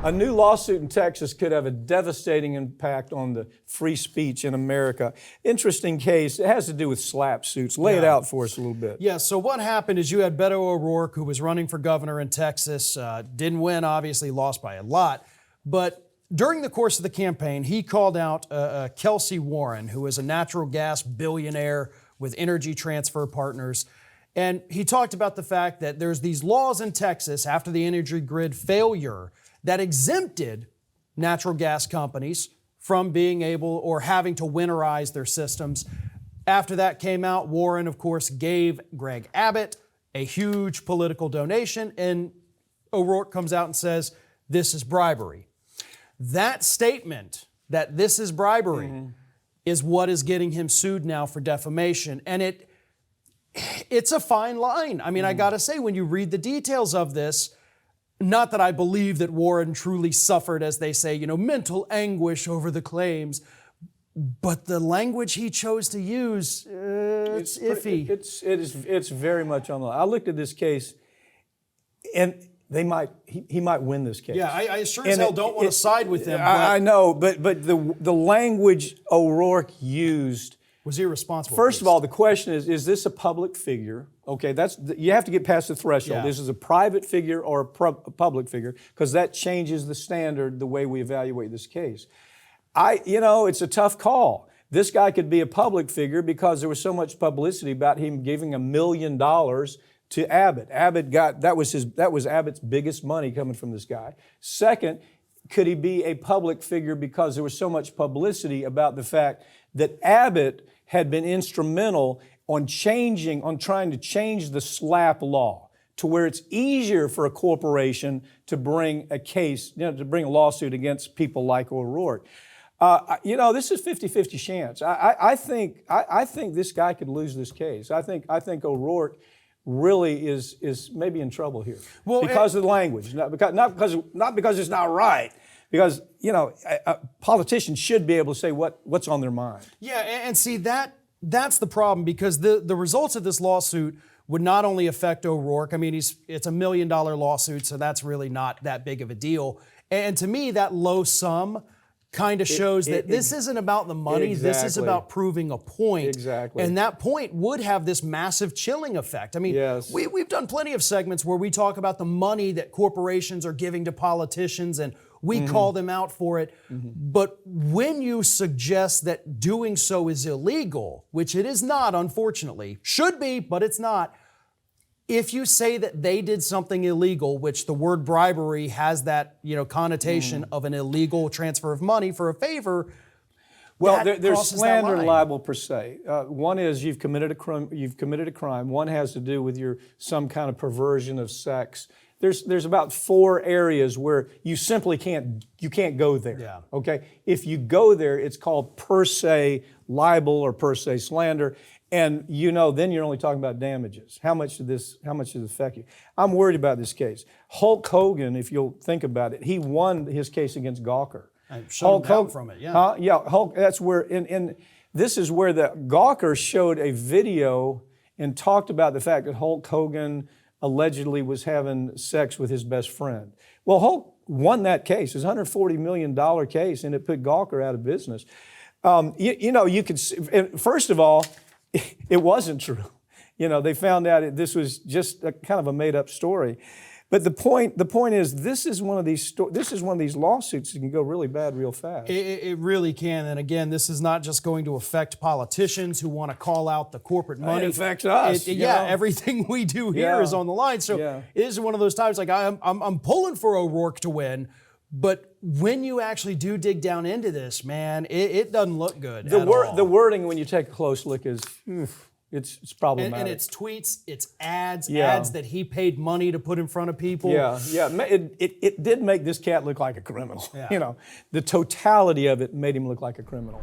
A new lawsuit in Texas could have a devastating impact on the free speech in America. Interesting case. It has to do with SLAPP suits. Lay it out for us a little bit. Yeah, so what happened is you had Beto O'Rourke, who was running for governor in Texas, didn't win, obviously lost by a lot, but during the course of the campaign, he called out Kelsey Warren, who is a natural gas billionaire with Energy Transfer Partners. And he talked about the fact that there's these laws in Texas after the energy grid failure that exempted natural gas companies from being able or having to winterize their systems. After that came out, Warren, of course, gave Greg Abbott a huge political donation, and O'Rourke comes out and says, this is bribery. That statement, that this is bribery, is what is getting him sued now for defamation. And it's a fine line. I mean, I gotta say, when you read the details of this, not that I believe that Warren truly suffered, as they say, mental anguish over the claims, but the language he chose to use, it's iffy. It's very much on the line. I looked at this case, and he might win this case. Yeah, I sure as hell don't want to side with him. I know, but the language O'Rourke used was irresponsible. First of all, the question is this a public figure? Okay, you have to get past the threshold. Yeah. This is a private figure or a public figure, because that changes the standard, the way we evaluate this case. It's a tough call. This guy could be a public figure because there was so much publicity about him giving $1 million to Abbott. That was Abbott's biggest money coming from this guy. Second, could he be a public figure because there was so much publicity about the fact that Abbott had been instrumental on trying to change the SLAPP law to where it's easier for a corporation to bring a case, to bring a lawsuit against people like O'Rourke. This is 50-50 chance. I think this guy could lose this case. I think O'Rourke really is maybe in trouble here because of the language, not because it's not right. Because politicians should be able to say what's on their mind. Yeah, and see that's the problem, because the results of this lawsuit would not only affect O'Rourke. I mean, it's $1 million lawsuit, so that's really not that big of a deal. And to me, that low sum kind of shows that this isn't about the money. Exactly. This is about proving a point. Exactly. And that point would have this massive chilling effect. I mean, yes. we've done plenty of segments where we talk about the money that corporations are giving to politicians, and we call them out for it. But when you suggest that doing so is illegal, which it is not, unfortunately, should be, but it's not, if you say that they did something illegal, which the word bribery has that connotation of an illegal transfer of money for a favor, well, there's slander and libel per se. One is you've committed a crime. One has to do with some kind of perversion of sex. There's about 4 areas where you simply can't go there. Yeah. Okay? If you go there, it's called per se libel or per se slander. And then you're only talking about damages. How much did it affect you? I'm worried about this case. Hulk Hogan, if you'll think about it, he won his case against Gawker. Hulk Hogan from it, yeah. Hulk. That's where, this is where the Gawker showed a video and talked about the fact that Hulk Hogan allegedly was having sex with his best friend. Well, Hulk won that case. It was a $140 million case, and it put Gawker out of business. You could, first of all, it wasn't true. They found out this was just kind of a made-up story. But the point is, this is one of these lawsuits that can go really bad real fast. It really can. And again, this is not just going to affect politicians who want to call out the corporate money. It affects us. Everything we do here is on the line. So it is one of those times, like I'm pulling for O'Rourke to win. But when you actually do dig down into this, man, it doesn't look good at all. The wording, when you take a close look, is it's problematic. And it's tweets, it's ads that he paid money to put in front of people. Yeah. It did make this cat look like a criminal. Yeah. The totality of it made him look like a criminal.